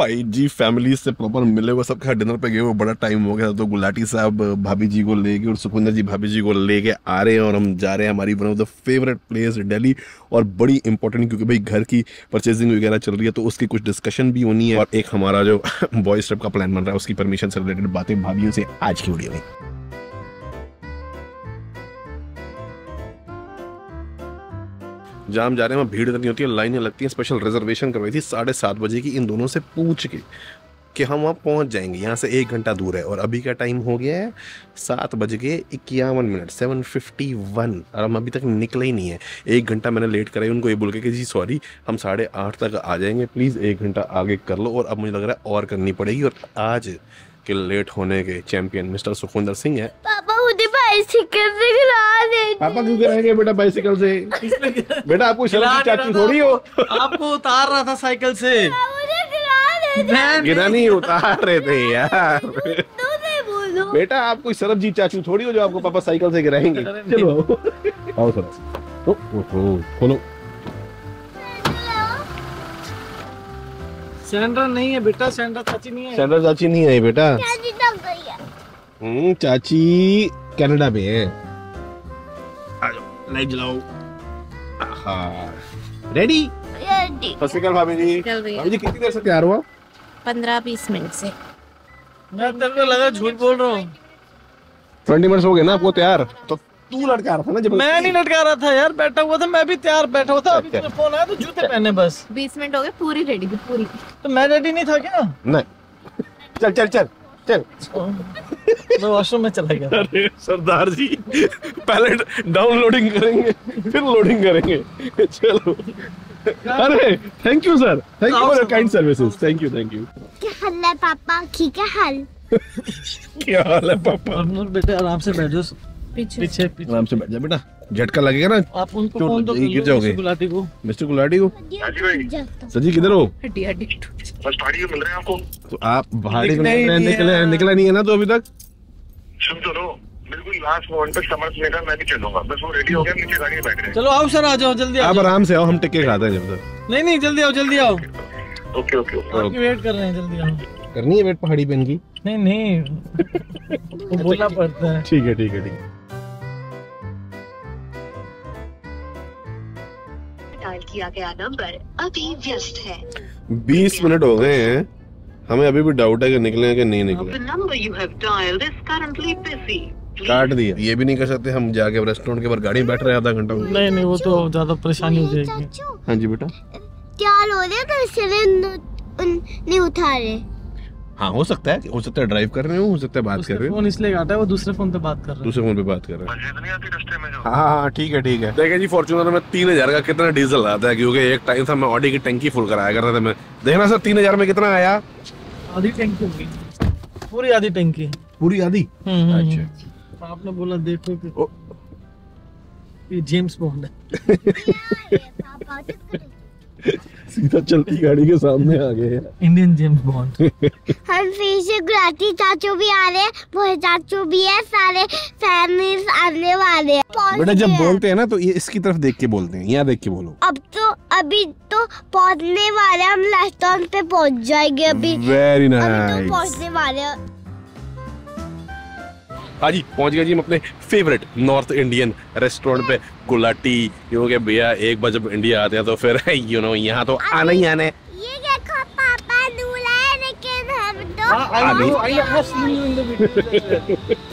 भाई जी फैमिली से प्रॉपर मिले हुए, सबका डिनर पे गए हुए बड़ा टाइम हो गया। तो गुलाटी साहब भाभी जी को लेके और सुखविंदर जी भाभी जी को लेके आ रहे हैं और हम जा रहे हैं हमारी one of the favourite place Delhi. और बड़ी इंपॉर्टेंट क्योंकि भाई घर की परचेजिंग वगैरह चल रही है तो उसकी कुछ डिस्कशन भी होनी है और एक हमारा जो बॉयज ट्रिप का प्लान बन रहा है उसकी परमिशन से रिलेटेड बातें भाभीयों से आज की वीडियो में। जहाँ हम जा रहे हैं वहाँ भीड़ इतनी होती है, लाइनें लगती हैं। स्पेशल रिजर्वेशन करवाई थी 7:30 बजे की इन दोनों से पूछ के कि हम वहाँ पहुँच जाएंगे। यहाँ से 1 घंटा दूर है और अभी का टाइम हो गया है 7:51 7:51 और हम अभी तक निकले ही नहीं है। 1 घंटा मैंने लेट कराई उनको ये बोल के कि जी सॉरी हम 8:30 तक आ जाएंगे, प्लीज़ 1 घंटा आगे कर लो। और अब मुझे लग रहा है और करनी पड़ेगी। और आज के लेट होने के चैंपियन मिस्टर सुखविंदर सिंह है। पापा मुझे बाइसिकल से गिरा दे। पापा क्यों गिराएंगे बेटा बाइसिकल से? बेटा आपको शर्म की चाची थोड़ी हो। आपको उतार रहा था साइकिल से। गिरा नहीं, उतार रहे थे यार। बेटा आप कोई सरबजीत चाचू थोड़ी हो जो आपको पापा साइकिल से गिराएंगे। चलो आओ सर, खोलो। सैंड्रा नहीं है बेटा, सैंड्रा चाची नहीं है। सैंड्रा चाची नहीं है बेटा, चाची कनाडा में है। लाइट जलाओ। रेडी? सत श्री अकाल भाभी जी। भाभी जी कितनी देर से तैयार हुआ? 15-20 मिनट से। मैं तेरे को लगा झूठ बोल रहा हूँ। 20 मिनट हो गए ना आपको तैयार? तो तू लटका रहा था ना जब? मैं नहीं लटका रहा था यार, बैठा हुआ था। मैं भी तैयार बैठा हुआ था। अभी तेरा फोन आया तो जूते पहने बस। 20 मिनट हो गए, पूरी रेडी थी पूरी। तो मैं रेडी नहीं था क्या? नहीं। चल चल चल चल। मैं वॉशरूम में चला गया। अरे सरदार जी पहले डाउनलोडिंग करेंगे फिर लोडिंग करेंगे। चलो। अरे thank you sir, thank you for your kind services. Thank you. क्या हाल है पापा? ठीक है हाल? क्या हाल है पापा? बेटे आराम से बैठ जाओ, पीछे आराम से बैठ जा बेटा, झटका लगेगा ना। आप उनको फोन तो गिर जाओगे। गुलाटी को, मिस्टर गुलाटी को। सर जी किधर हो? बस पहाड़ी मिल रहे हैं आपको। तो आप पहाड़ी निकला नहीं है ना तो अभी तक? सुन तो लो, बिल्कुल लास्ट मोमेंट पे समझ लेगा, मैं भी चलूंगा। बस वो रेडी हो गया, नीचे गाड़ी में बैठ रहे हैं। चलो आओ सर, आ जाओ जल्दी। आप आराम से आओ, हम टिक्के खाते हैं जब तक। नहीं जल्दी आओ। ओके आपकी वेट कर रहे हैं, जल्दी आओ। करनी है वेट पहाड़ी पे इनकी? नहीं वो बोलना पड़ता है। ठीक है। डायल किया गया नंबर अभी व्यस्त है। 20 मिनट हो गए हैं, हमें अभी भी डाउट है कि निकले कि नहीं निकले। The number you have dialed is currently busy. काट दिया। ये भी नहीं कर सकते हम जाके रेस्टोरेंट के बाहर गाड़ी में बैठ रहे हैं आधा घंटा। नहीं वो तो ज्यादा परेशानी हो जाएगी। हाँ जी बेटा। तैयार हो रहे तो इसलिए नहीं उठा रहे। हाँ हो सकता है ड्राइव कर रहे हो सकता है बात कर रहे हो। फोन इसलिए काटा है, वो दूसरे फोन पे बात कर रहा है। दूसरे फोन पे बात कर रहे हैं। मस्जिद नहीं आती रास्ते में जो। हाँ ठीक है। देखिए जी फॉर्च्यूनर में 3000 का कितना डीजल आता है, क्योंकि एक टाइम था मैं ऑडी की टंकी फुल कराया करता था मैं। देखना सर 3000 में कितना आया? आधी टंकी होगी, पूरी आधी टंकी। पूरी आधी? अच्छा। आपने बोला देखो कि ये जेम्स बॉन्ड है। सीधा चलती गाड़ी के सामने आ गए इंडियन जेम्स बॉन्ड। हम फिर से गुलाटी चाचू भी आ रहे हैं, वो चाचू भी है, सारे फैमिली आने वाले हैं। बेटा जब बोलते हैं ना तो ये इसकी तरफ देख के बोलते हैं, यहाँ देख के बोलो। अभी तो पहुंचने वाले, हम रेस्टोरेंट पे पहुंच जाएंगे अभी। Very nice. अभी तो पहुंचने वाले हैं। हाँ जी पहुंच गए जी हम अपने फेवरेट नॉर्थ इंडियन रेस्टोरेंट पे गुलाटी। क्योंकि भैया एक बार जब इंडिया आते हैं तो फिर यहाँ तो आना ही आना है। ये देखो पापा दूल्हा है, लेकिन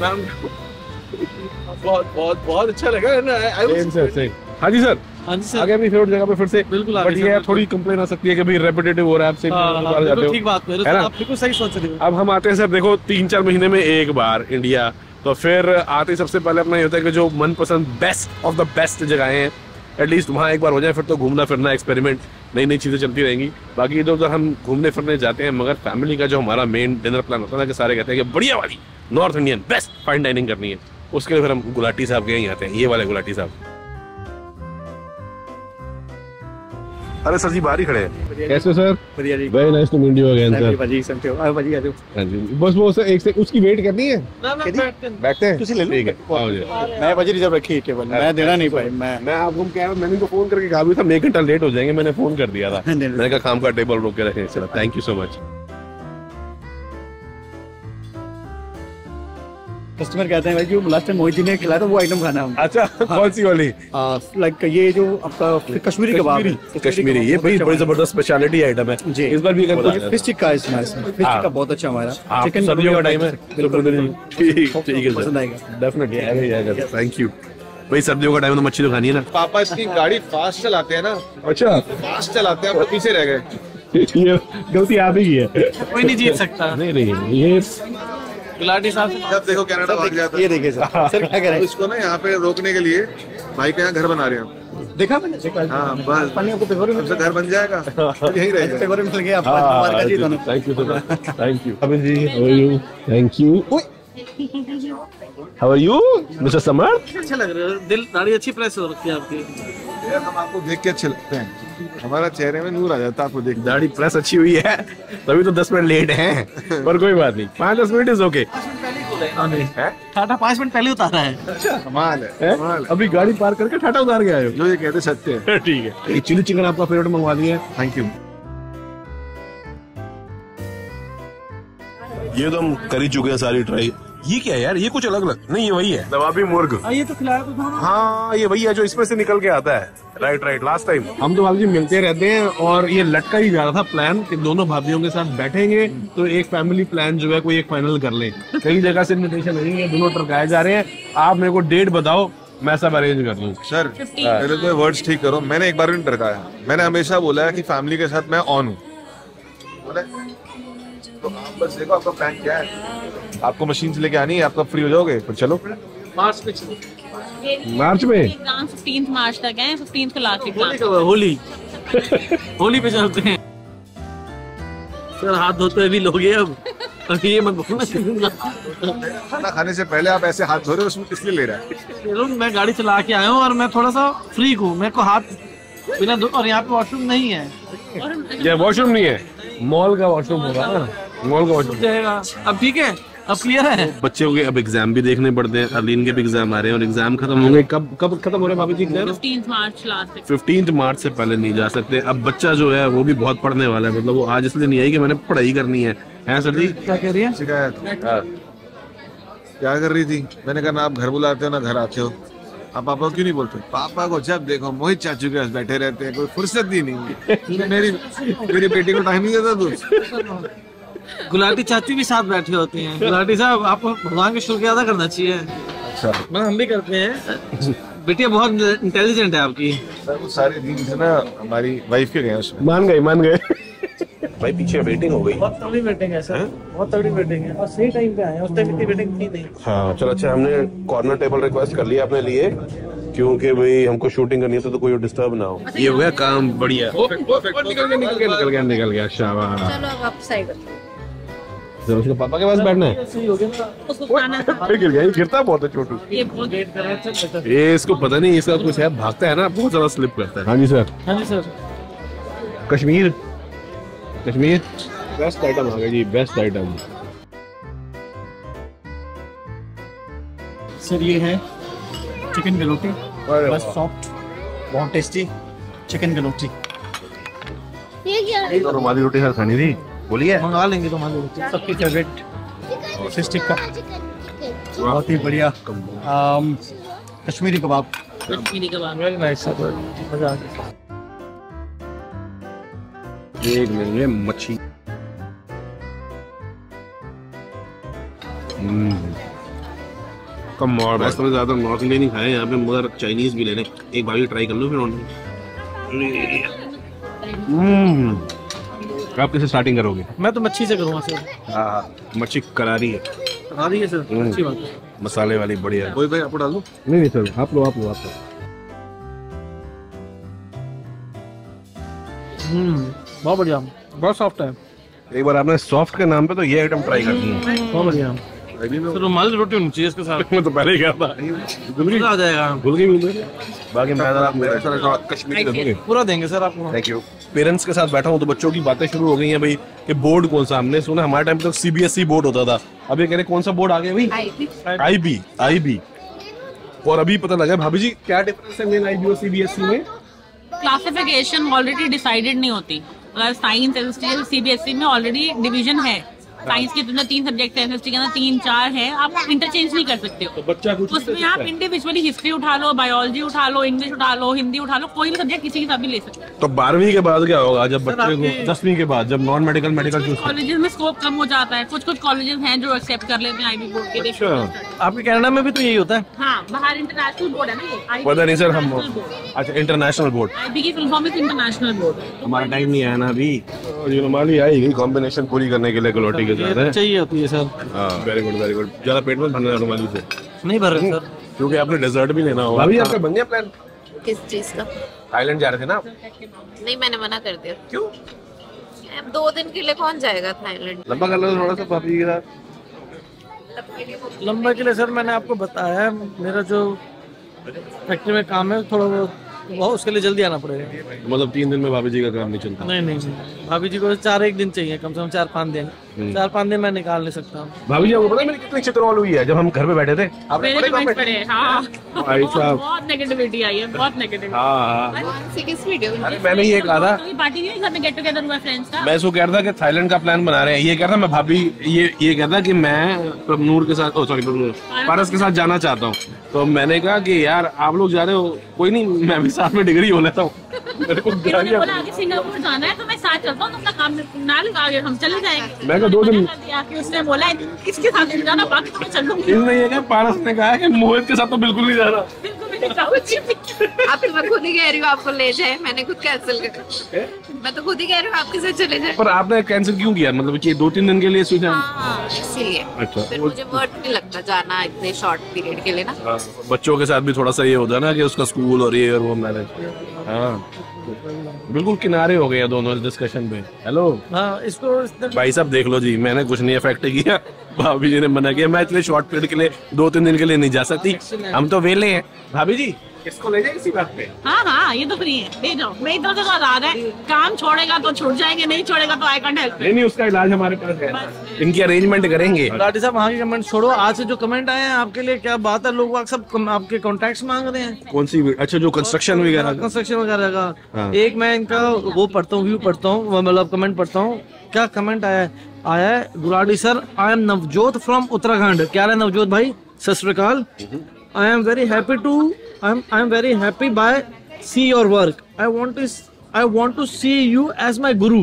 हम तो बहुत अच्छा लगा। हाँ जी सर। आगे भी फेवरेट जगह पे फिर से बिल्कुल। बट ये थोड़ी कंप्लेन आ सकती है कि भाई रेपिटेटिव हो रहा है आपसे। ठीक बात है, आप बिल्कुल सही सोच रहे हो। अब हम आते हैं सर देखो 3-4 महीने में एक बार इंडिया, तो फिर आते सबसे पहले अपना ये होता है कि जो मनपसंद बेस्ट ऑफ द बेस्ट जगह हैं एटलीस्ट वहाँ एक बार हो जाए, फिर तो घूमना फिरना एक्सपेरिमेंट नई चीजें चलती रहेंगी। बाकी इधर उधर हम घूमने फिरने जाते हैं, मगर फैमिली का जो हमारा मेन डिनर प्लान होता है ना कि सारे कहते हैं कि बढ़िया वाली north Indian best fine dining करनी है, उसके लिए फिर हम गुलाटी साहब के यहीं आते हैं। ये वाले गुलाटी साहब। अरे सर जी बाहर ही खड़े हैं। कैसे सर? बढ़िया जी। Very nice to meet you again sir. भाजी समझे हो? आओ भाजी आ जाओ। हां जी बस वो सर एक से उसकी वेट करनी है। ना बैठते हैं तुसी ले लो। ठीक है आओ जी। मैं भाजी रिजर्व रखी टेबल, मैं देना नहीं पाई। मैं आपको कह रहा, मैंने इनको फोन करके कहा भी था मैं 1 घंटा लेट हो जाएंगे, मैंने फोन कर दिया था। मैंने कहा काम का टेबल रोक के रखें। चलो thank you so much. Customer कहते हैं भाई जो लास्ट टाइम मोहित जी ने खिलाया था वो आइटम खाना है। अच्छा कौन सी वाली? लाइक ये जो आपका कश्मीरी कबाब है। कश्मीरी, ये भाई बड़ी जबरदस्त स्पेशलिटी आइटम है जी। इस बार भी अगर फिश टिक्का है इसमें, फिश टिक्का बहुत अच्छा हमारा। चिकन सर्दियों का टाइम है, ठीक है पसंद आएगा डेफिनेटली आएगा। थैंक यू भाई, सर्दियों का टाइम तो मच्छी तो खानी है ना। पापा इसकी गाड़ी फास्ट चलाते हैं ना, अच्छा फास्ट चलाते हैं, आप पीछे रह गए। ये गलती आप ही की है। कोई नहीं जीत सकता। नहीं ये गुलाटी साहब जब देखो कनाडा भाग जाता है। ये देखिए सर क्या करें इसको ना यहाँ पे रोकने के लिए भाई के यहाँ घर बना रहे हैं। देखा मैंने। हाँ बस पानी आपको पेपर में सबसे घर बन जाएगा, यही रहेगा। पेपर में मिल गया आपका जी दोनों। थैंक यू थैंक यू अभी जी, how are you? Thank you. How are you mister Samarth? अच्छा लग रहा है, दिल दाढ़ी अच्छी प्रेस हो रखी है आपकी। हम आपको देख के अच्छे लगते हैं, हमारा चेहरे में नूर आ जाता है आपको देख। दाढ़ी प्रेस अच्छी हुई है तभी तो 10 मिनट लेट हैं, पर कोई बात नहीं, 5-10 minute is okay. Tata 5 minute पहले उतारा है। कमाल है, कमाल है। अभी गाड़ी पार करके टाटा उतार के आए हो? जो ये कहते सत्य है। ठीक है, ये चिली चिकन आपका फेवरेट मंगवा दिया है, थैंक यू। ये तो हम कर ही चुके हैं सारी ट्राई। ये क्या है यार, ये कुछ अलग अलग नहीं, ये वही है नवाबी मुर्ग। ये तो खिलाया तो था। हाँ ये वही है जो इसमें से निकल के आता है। राइट लास्ट टाइम हम तो भाभी जी मिलते रहते हैं और ये लटका ही जा रहा था प्लान कि दोनों भाभीियों के साथ बैठेंगे तो एक फैमिली प्लान जो है कोई एक फाइनल कर ले। कई जगह से इन्विटेशन नहीं है, दोनों टरकाए जा रहे हैं। आप मेरे को डेट बताओ, मैं सब अरेंज कर लूँ। सर पहले तो वर्ड्स ठीक करो, मैंने एक बार भी नहीं टरकाया। मैंने हमेशा बोला है कि फैमिली के साथ मैं ऑन हूँ। तो आप बस देखो आपका प्लान क्या है। आपको मशीन से लेके आनी है, आपका फ्री हो जाओगे तो चलो। मार्च में चलो। मार्च में 15 मार्च तक है, 15 का लास्ट एग्जाम। होली होली पे चलते हैं। सर हाथ धोते हुए भी लोगे अब ये मत बोलना। खाना खाने से पहले आप ऐसे हाथ धो रहे हो, उसमें किस लिए ले रहा है? चलो मैं गाड़ी चला के आया हूँ और मैं थोड़ा सा फ्री हूँ, मेरे को हाथ बिना धो, और यहाँ पे वॉशरूम नहीं है। ये वॉशरूम नहीं है, मॉल का वॉशरूम होगा ना, मॉल का वॉशरूम जाएगा। अब ठीक है, अब क्लियर है। बच्चों के अब एग्जाम भी देखने पड़ते हैं, अरलीन के भी एग्जाम आ रहे हैं और एग्जाम खत्म होंगे। कब खत्म हो रहे हैं भाभी जी एग्जाम? 15 मार्च लास्ट। 15 मार्च से पहले नहीं जा सकते। अब बच्चा जो है वो भी बहुत पढ़ने वाला है, मतलब वो आज इसलिए नहीं आई कि मैंने पढ़ाई करनी है सर जी? क्या कह रही है? शिकायत क्या कर रही थी? मैंने कहा ना आप घर बुलाते हो ना घर आते हो। आप पापा को क्यों नहीं बोलते? पापा को जब देखो मोहित चाचू के पास बैठे रहते हैं, कोई फुर्सत ही नहीं है। मेरी बेटी को टाइम नहीं देता तू। गुलाटी चाची भी साथ बैठे होते हैं। गुलाटी साहब आपको भगवान के शुक्र अदा करना चाहिए। अच्छा हम भी करते हैं। बेटिया बहुत इंटेलिजेंट है आपकी। सर वो सारे दिन से ना हमारी वाइफ के गए उसमें। मान गए भाई पीछे वेटिंग हो गई। बहुत तगड़ी वेटिंग है सर, बहुत तगड़ी वेटिंग है और सही टाइम पे आए हैं। उस टाइम इतनी वेटिंग थी नहीं। हाँ चलो अच्छा, हमने कॉर्नर टेबल रिक्वेस्ट कर लिया अपने लिए क्योंकि भाई हमको शूटिंग करनी है तो कोई डिस्टर्ब ना हो। ये हो गया काम बढ़िया। निकल गया शाबाश। चलो अब आप साइड उसके पापा के पास बैठना है। सही हो गया ना। उसको खाना गिर गया, गिरता बहुत है छोटू। ये बहुत वेट कर रहे हैं। ये इसको पता नहीं, इसका कुछ है, भागता है ना बहुत ज्यादा स्लिप करता है। हाँ जी सर। हाँ जी सर। कश्मीर बेस्ट आइटम आ गया जी, बेस्ट आइटम। सर ये है चिकन गलोटी, बस सॉफ्ट, बहुत टेस्टी चिकन गलोटी। ये क्या है? तो रुमाली रोटी साथ खानी थी, बोलिए। मंगा लेंगे तुम्हारे रोटी, सबकी फेवरेट फिश टिक्का, बहुत ही बढ़िया कश्मीरी कबाब। वेरी नाइस सर, मजा आ गया। एक मिनट मच्छी कम और बस में ज्यादा नॉर्थ इंडियन ही खाए यहाँ पे, मगर चाइनीज भी लेने एक बार ट्राई कर लो फिर ऑनलाइन। आप कैसे स्टार्टिंग करोगे? मैं तो मच्छी से करूँगा सर। हाँ मच्छी करारी है। करारी है सर, अच्छी बात है। मसाले वाली बढ़िया। कोई भाई आपको डाल दो? नहीं सर आप लो। बहुत बढ़िया, बहुत सॉफ्ट है। एक बार आपने सॉफ्ट के नाम पे तो ये आइटम ट्राई करनी है। बहुत बढ़िया। तो रुमाली रोटी होनी चाहिए इसके साथ। मैं तो पहले ही कहा था, आ जाएगा। भूल गई। बाकी मैं कश्मीरी दे दोगे? पूरा देंगे सर आपको। Thank you. पेरेंट्स के साथ बैठा हूँ तो बच्चों की बातें शुरू हो गई हैं भाई कि बोर्ड कौन सा। हमने सुना हमारे टाइम तक CBSE बोर्ड होता था, अब ये कह रहे कौन सा बोर्ड आ गया भाई? IB। और अभी पता लगा भाभी जी क्या डिफरेंस है मेन IB और CBSE में? क्लासिफिकेशन ऑलरेडी डिसाइडेड नहीं होती। साइंस CBSE में ऑलरेडी डिवीजन है साइंस के अंदर 3 सब्जेक्ट है, हिस्ट्री के अंदर 3-4 है, आप इंटरचेंज नहीं कर सकते हो। तो बच्चा कुछ उसमें आप इंडिविजुअली हिस्ट्री उठा लो, बायोलॉजी उठा लो, इंग्लिश उठा लो, हिंदी उठा लो, कोई भी सब्जेक्ट किसी के साथ भी ले सकते हो। तो 12वीं के बाद क्या होगा जब बच्चे को 10वीं के बाद जब non medical medical choose colleges में स्कोप कम हो जाता है, कुछ कॉलेजेस हैं जो एक्सेप्ट कर लेते हैं IB बोर्ड के लिए। आपके कनाडा में भी तो यही होता है? हाँ, बाहर इंटरनेशनल बोर्ड है ना ये। पता नहीं सर हम International board। अच्छा इंटरनेशनल बोर्ड IB की फुल फॉर्म है इंटरनेशनल बोर्ड। हमारा टाइम नहीं आया ना अभी। ये रुमाली आई गई कॉम्बिनेशन पूरी करने के लिए गलोटी के साथ है। चाहिए होती है सर। हाँ वेरी गुड वेरी गुड। ज्यादा पेट में भरना है रुमाली से नहीं भर रहे सर, क्योंकि आपने डेजर्ट भी लेना होगा। अभी आपका बन गया प्लान? किस चीज का? थाईलैंड जा रहे थे ना? नहीं, मैंने मना कर दिया। क्यों? अब 2 दिन के लिए कौन जाएगा थाईलैंड? लंबा कर लो थोड़ा सा भाभी के साथ। लंबा के लिए सर मैंने आपको बताया, मेरा जो फैक्ट्री में काम है थोड़ा बहुत, उसके लिए जल्दी आना पड़ेगा। मतलब 3 दिन में भाभी जी का काम नहीं चलता? नहीं नहीं, भाभी जी को 4-1 दिन चाहिए, कम से कम 4-5 दिन। 4-5 दिन मैं निकाल नहीं सकता हूँ। भाभी जी आपको पता है मेरी कितनी चित्रौल हुई है जब हम घर पे बैठे थे? मेरे कमेंट्स पढ़े, हाँ भाई साहब। बहुत नेगेटिविटी आई है, बहुत नेगेटिविटी। हाँ किस वीडियो में? अरे मैंने ये कहा था, पार्टी नहीं घर में गेट टुगेदर हुआ फ्रेंड्स का। मैं इसको कह रहा था कि थाईलैंड का प्लान बना रहे हैं। ये कह रहा था मैं भाभी ये कह रहा कि मैं प्रभनूर के साथ सॉरी पारस के साथ जाना चाहता हूँ। तो मैंने कहा कि यार आप लोग जा रहे हो, कोई नहीं मैं भी साथ में डिग्री हो लेता हूँ। मेरे को इन्होंने बोला आगे सिंगापुर जाना है तो मैं साथ चलता हूँ, तुमने काम ना लगा, आगे हम चले जाएंगे। मैं कहा 2 दिन उसने बोला इसके साथ नहीं जाना, बाकी तो मैं चल लूंगी। इसने ये कहा, पारस ने कहा कि मोहित के साथ तो बिल्कुल नहीं जाना। बिल्कुल भी नहीं जाऊंगी। अब तो मैं खुद ही कह रही हूँ आपको ले जाए, मैंने खुद कैंसिल कर। मैं तो खुद ही कह रही हूँ आपके साथ चले जाए। पर आपने कैंसिल क्यों किया? मतलब कि 2-3 दिन के लिए सोचा? हाँ, इसीलिए अच्छा। फिर मुझे वर्थ नहीं लगता जाना इतने शॉर्ट पीरियड के लिए ना। बच्चों के साथ भी थोड़ा सा ये होता है ना कि उसका स्कूल और ये और वो मैनेज। हाँ बिल्कुल किनारे हो गए दोनों इस डिस्कशन पे। हेलो हाँ, इसको भाई साहब देख लो जी, मैंने कुछ नहीं अफेक्ट किया, भाभी जी ने मना किया। मैं इतने शॉर्ट पीरियड के लिए 2-3 दिन के लिए नहीं जा सकती, हम तो वेले हैं। भाभी जी इसको ले जाए इसी बात पे। हाँ हाँ, ये तो फ्री है, ले जाओ। मैं इधर से आ रहा है, काम छोड़ेगा तो छूट जाएंगे, नहीं छोड़ेगा तो आई कैंट हेल्प। नहीं उसका इलाज हमारे पास है, इनकी अरेंजमेंट करेंगे। लाठी साहब वहाँ के कमेंट छोड़ो, आज से जो कमेंट आए हैं आपके लिए क्या बात है, लोग सब आपके कॉन्टैक्ट्स मांग रहे हैं। कौन सी? अच्छा जो कंस्ट्रक्शन वगैरह का। हाँ। एक मैं इनका वो पढ़ता हूँ, व्यू पढ़ता हूँ, मतलब कमेंट पढ़ता हूँ। क्या कमेंट आया है? Gulati sir, I am Navjot from Uttarakhand. क्या है नवजोत भाई? सत श्री अकाल। I am very happy by see your work. I want to see you as my guru.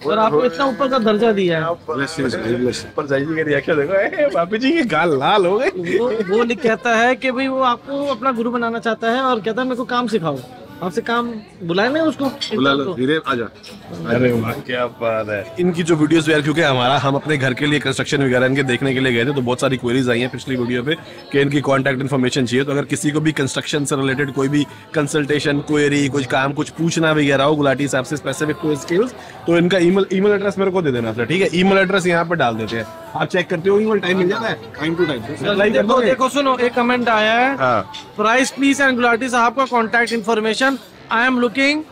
और आपको इतना ऊपर का दर्जा दिया है। पर जाइए का रिएक्शन देखो, भाभी जी के गाल लाल हो गए। वो कहता है कि भाई वो आपको अपना गुरु बनाना चाहता है और कहता है मेरे को काम सिखाओ। आपसे काम बुलाए नहीं उसको? बुला लो, धीरे आजा। अरे वाह क्या बात है। इनकी जो वीडियोस यार, क्योंकि हम अपने घर के लिए कंस्ट्रक्शन वगैरह इनके देखने के लिए गए थे, तो बहुत सारी क्वेरीज आई हैं पिछली वीडियो पे कि इनकी कांटेक्ट इन्फॉर्मेशन चाहिए। तो अगर किसी को भी कंस्ट्रक्शन से रिलेटेड कोई भी कंसल्टेशन क्वेरी, कुछ काम, कुछ पूछना वगैरह हो गुलाटी साहब से स्पेसिफिक कोई स्किल्स, तो इनका ईमेल एड्रेस मेरे को दे देना सर, ठीक है? ईमेल एड्रेस यहाँ पे डाल देते हैं, आप चेक करते हो, ईमेल टाइम मिल जाता है टाइम टू टाइम। देखो सुनो, एक कमेंट आया है, प्राइस प्लीज एंड गुलाटी साहब का contact information, I am looking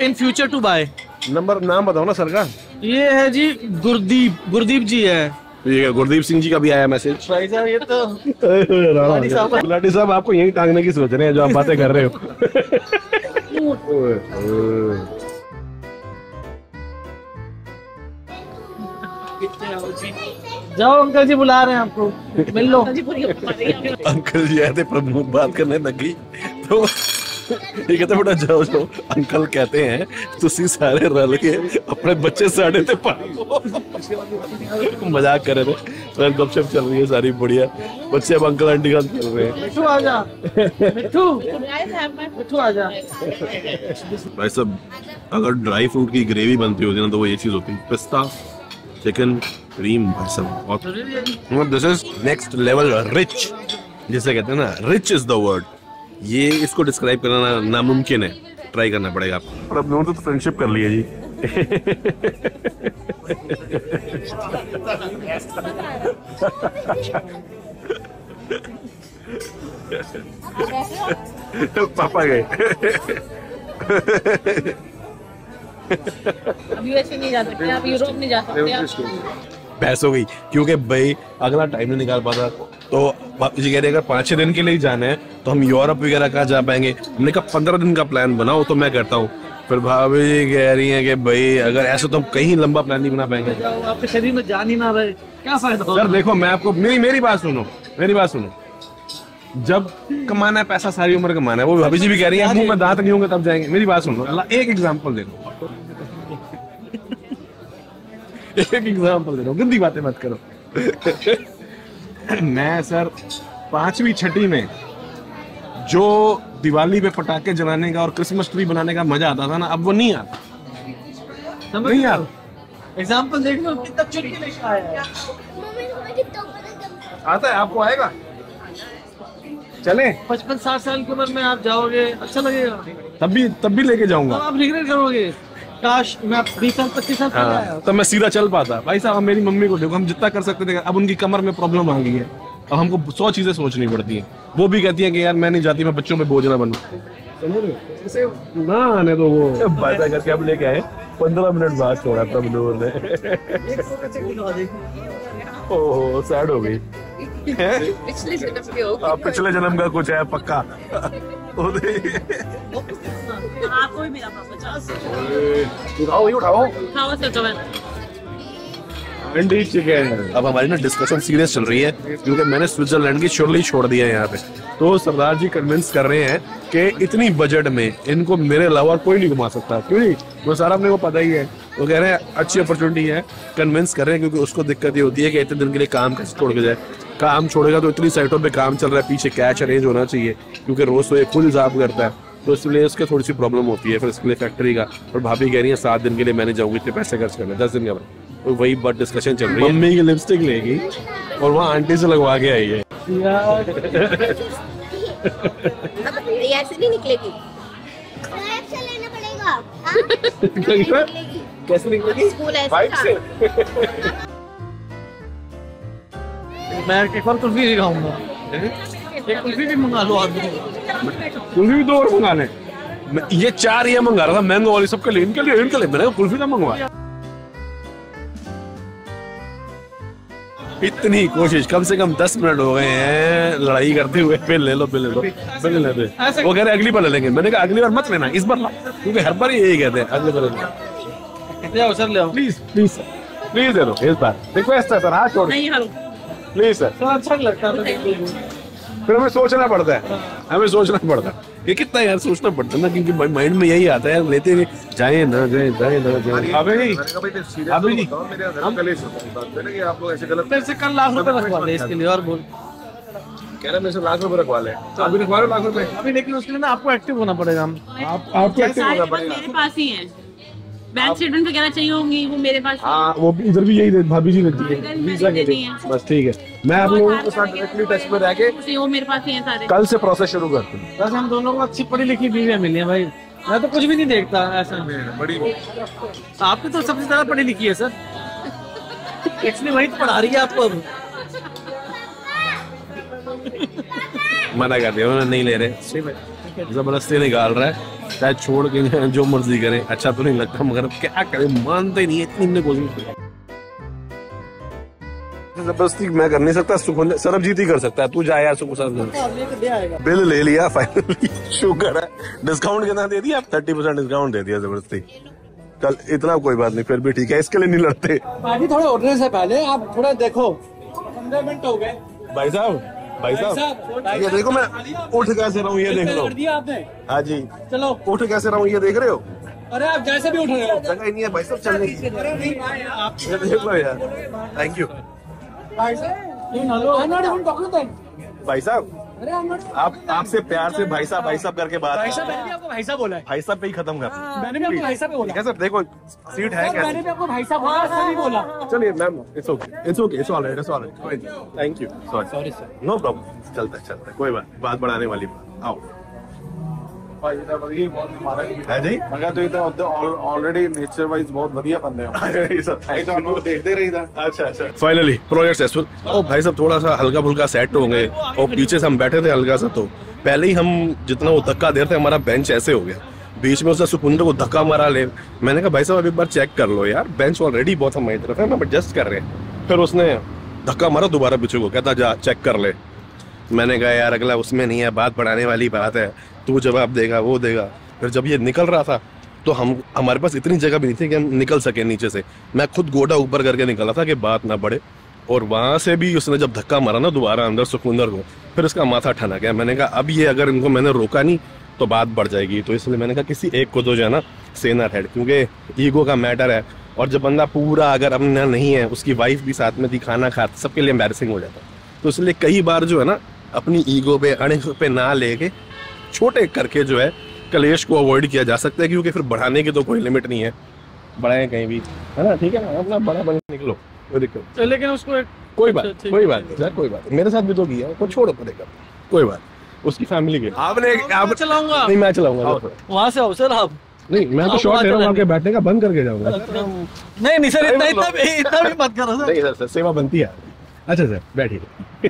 in future to buy. Number नाम बताओ ना सर का। ये है जी गुरदीप जी है। ये गुरदीप सिंह जी का भी आया मैसेज। भाई साहब ये तो गुलाटी साहब आपको यही टांगने की सोच रहे हैं जो आप बातें कर रहे हो। जाओ अंकल जी बुला रहे हैं आपको, मिल लो। अंकल जी आए थे, प्रमोद बात करने लगी तो ये कहते बेटा जाओ जाओ, अंकल कहते हैं तुसी सारे रल के अपने बच्चे साड़े थे मजाक कर रहे थे, तो गपशप चल रही है सारी बढ़िया। बच्चे अब अंकल आंटी का चल रहे हैं। मिठू आजा, मिठू आजा। भाई साहब अगर ड्राई फ्रूट की ग्रेवी बनती होती ना तो वो ये चीज होती है, पिस्ता चिकन क्रीम। भाई साहब this is next level rich, जिसे कहते हैं ना, रिच इज द वर्ड। ये इसको डिस्क्राइब करना नामुमकिन है, ट्राई करना पड़ेगा आपको। और अब दोनों तो फ्रेंडशिप कर लिया जी। पापा गए। अब यूएसए नहीं जा सकते, आप यूरोप नहीं जा सकते, आप बहस हो गई क्योंकि भाई अगला टाइम नहीं निकाल पाता। तो जी कह रहे अगर 5-6 दिन के लिए जाना है तो हम यूरोप वगैरह कहाँ जा पाएंगे। हमने कहा 15 दिन का प्लान बनाओ, तो मैं करता हूँ फिर भाभी जी कह रही हैं कि भाई अगर ऐसा तो हम कहीं लंबा प्लान नहीं बना पाएंगे। आपके शरीर में जान ही ना रहे, क्या फायदा होगा? सर देखो मैं आपको मेरी बात सुनो, मेरी बात सुनो। जब कमाना है पैसा सारी उम्र कमाना है, वो भाभी जी भी कह रही है मुंह में दांत नहीं होंगे तब जाएंगे। मेरी बात सुनो, एक एग्जांपल दे दो, एक एग्जांपल दे दो, गंदी बातें मत करो। मैं सर 5वीं 6वीं में जो दिवाली पे पटाखे जलाने का और क्रिसमस ट्री बनाने का मजा आता था ना, अब वो नहीं आता। नहीं यार, एग्जांपल देख लो कितना चुटकी लेके आया है। आता है, आपको आएगा? चले 55-60 साल की उम्र में आप जाओगे, अच्छा लगेगा। तब भी लेके जाऊंगा। आप रिग्रेट करोगे, काश मैं 20 साल 25 साल पहले आया। तब मैं सीधा चल पाता। भाई साहब मेरी मम्मी को देखो, हम जितना कर सकते थे, अब उनकी कमर में प्रॉब्लम आ गई है, अब हमको 100 चीजें सोचनी पड़ती हैं। वो भी कहती है कि यार मैं नहीं जाती, मैं बच्चों पे बोझ ना बनूं। ना आने तो वो बात करके अब लेके आए, 15 मिनट बाद छोड़ा तब लोगों ने। ओह सैड हो गई। पिछले जन्म के हो। पिछले जन्म का कुछ है पक्का। आपको भी मेरा 50। उठाओ खाओ सर कवर। अब हमारी ना डिस्कशन सीरियस चल रही है क्योंकि मैंने स्विट्जरलैंड की शुरली छोड़ दिया है यहाँ पे। तो सरदार जी कन्विंस कर रहे हैं कि इतनी बजट में इनको मेरे अलावा कोई नहीं घुमा सकता। क्यों नहीं, वो सारा अपने को पता ही है। वो कह रहे हैं अच्छी अपॉर्चुनिटी है, कन्विंस कर रहे हैं क्योंकि उसको दिक्कत ये होती है कि इतने दिन के लिए काम कैसे छोड़ के जाए। काम छोड़ेगा तो इतनी साइटों पे काम चल रहा है, पीछे कैश अरेंज होना चाहिए क्योंकि रोज तो एक फुल हिसाब करता है, तो इसलिए उसके थोड़ी सी प्रॉब्लम होती है। फिर इसके लिए फैक्ट्री का, और भाभी कह रही है 7 दिन के लिए मैंने जाऊंगी, इतने पैसे खर्च करना 10 दिन का। तो वही बात डिस्कशन चल रही है। मम्मी की लिपस्टिक लेगी और वहाँ आंटी से लगवा के आई है। ऐसे नहीं निकलेगी, लेना पड़ेगा। कैसे निकलेगी? स्कूल ऐसे बाइक से। मैं एक बार कुल्फी भी खाऊंगा, एक कुल्फी भी मंगा लो आदमी। कुल्फी भी 2 और मंगा लें। ये 4 ये मंगा रहा था मैंगो वाली, सबके लिए, इनके लिए मैंने कुल्फी ना मंगवाया। इतनी कोशिश, कम से कम 10 मिनट हो गए हैं लड़ाई करते हुए। बिल ले लो, बिल ले लो, बिल ले दे। वो कह रहे अगली बार ले लेंगे। मैंने कहा अगली बार मत लेना, इस बार ला, क्योंकि हर बार यही कहते हैं अगली बार ले आओ सर, ले आओ प्लीज प्लीज प्लीज दे दो इस बार। रिक्वेस्ट है सर, हाथ छोड़ नहीं हलो प्लीज सर। सर अच्छा नहीं लगता। फिर हमें सोचना पड़ता है, हमें सोचना पड़ता है। ये कितना यार सोचना पड़ता है ना, क्योंकि माइंड में यही आता है लेते हुए जाए ना जाए, जाए ना जाए। अबे नहीं, अबे नहीं, हम कल आप लोग ऐसे गलत। मेरे से कल लाख रुपए रखवा ले इसके लिए, और बोल कह रहा मेरे से लाख रुपए रखवा ले। अभी रखवा लो लाख रुपए अभी, लेकिन उसके लिए ना आपको एक्टिव होना पड़ेगा। आपको एक्टिव होना पड़ेगा। मेरे पास ही है, बैंक स्टेटमेंट वगैरह चाहिए होंगी, वो मेरे पास। हाँ वो इधर भी यही भाभी जी देती है, वीजा के लिए। बस ठीक है, मैं आप लोगों के साथ डायरेक्टली टच में रह के वो मेरे पास ही है सारे। कल से प्रोसेस शुरू करते हैं। बस हम दोनों को अच्छी पढ़ी लिखी बीवियां मिली है भाई। मैं तो कुछ भी नहीं देखता ऐसा। बड़ी आपकी तो सबसे ज्यादा पढ़ी लिखी है सर, एक्चुअली वही तो पढ़ा रही है आपको। मना कर दिया उन्होंने, नहीं ले रहे, जबरदस्ती निकाल रहा है। चाहे छोड़ के जो मर्जी करे, अच्छा तो नहीं लगता, मगर क्या करे, मानते ही नहीं, इतनी हमने कोशिश की। जबरदस्ती मैं कर नहीं सकता, सरबजीत ही कर सकता है। तू जा यार, बिल ले लिया फाइनली, शुक्र है। डिस्काउंट कितना दे दिया? 30% डिस्काउंट दे दिया जबरदस्ती। कल इतना कोई बात नहीं, फिर भी ठीक है, इसके लिए नहीं लड़ते। पार्टी थोड़े ऑर्डर से पहले आप थोड़ा देखो, 15 मिनट हो गए। भाई साहब, भाई साहब, ये देखो मैं उठ कैसे रहा हूँ, ये देख लो। हाँ जी, चलो उठ कैसे रहा हूँ, ये देख रहे हो? अरे आप जैसे भी उठ रहे हो, जगह ही नहीं है भाई साहब चलने की। देख लो यार, थैंक यू भाई साहब। आप आपसे प्यार से भाई साहब करके बात। भाई साहब, मैंने भी आपको भाई साहब बोला है। भाई साहब पे ही खत्म कर। मैंने भी आपको भाई साहब बोला है सर, देखो सीट है क्या? मैंने भी आपको भाई साहब बोला, ऐसा नहीं बोला। चलिए ma'am, it's okay, it's okay, it's alright, it's alright, thank you, sorry sir, no problem, चलता है, कोई बात बढ़ाने वाली। आओ है जी, मगर तो इधर ऑलरेडी नेचर वाइज बहुत बढ़िया बंदे हो। देखते रही था। अच्छा, फाइनली प्रोजेक्ट सक्सेसफुल। ओ भाई साहब थोड़ा सा हल्का फुल्का सेट हो गए, और पीछे से हम बैठे थे हल्का सा, तो पहले ही हम जितना वो धक्का दे रहे थे, हमारा बेंच ऐसे हो गया, बीच में उसने सुपुंदर को धक्का मारा ले। मैंने कहा भाई साहब अब एक बार चेक कर लो यार, बेंच ऑलरेडी बहुत हमारी तरफ है, हम एडजस्ट कर रहे हैं। फिर उसने धक्का मारा दोबारा पीछे को, कहता जा चेक कर ले। मैंने कहा यार अगला उसमें नहीं है, बात बढ़ाने वाली बात है, तू जवाब देगा वो देगा। फिर जब ये निकल रहा था तो हमारे पास इतनी जगह भी नहीं थी कि हम निकल सके नीचे से। मैं खुद गोटा ऊपर करके निकला था कि बात ना बढ़े, और वहां से भी उसने जब धक्का मारा ना दोबारा अंदर सुखविंदर को, फिर उसका माथा ठना गया। मैंने कहा अब ये अगर इनको मैंने रोका नहीं तो बात बढ़ जाएगी, तो इसलिए मैंने कहा किसी एक को तो जो है ना सेना हेड, क्योंकि ईगो का मैटर है। और जब बंदा पूरा अगर अपना नहीं है, उसकी वाइफ भी साथ में थी, खाना खाते, सबके लिए एम्बैरेसिंग हो जाता। तो इसलिए कई बार जो है ना अपनी ईगो पे अड़े पे ना लेके छोटे करके जो है कलेश को अवॉइड किया जा सकता है, क्योंकि फिर बढ़ाने की तो कोई लिमिट नहीं है, बढ़ाए कहीं भी, है ना। ठीक है ना, अपना बड़ा बन निकलो, कोई दिक्कत। लेकिन उसको कोई बात कोई बात मेरे साथ भी तो किया, को छोड़ो पड़ेगा, कोई बात, उसकी फैमिली के। आपने आप चलाऊंगा नहीं, मैं चलाऊंगा वहां से। सर आप नहीं, मैं तो शॉर्ट ले रहा हूँ, आपके बैठने का बंद करके जाऊंगा। नहीं सर, इतना भी मत करो सर। नहीं सर, सेवा बनती है। अच्छा सर बैठिए।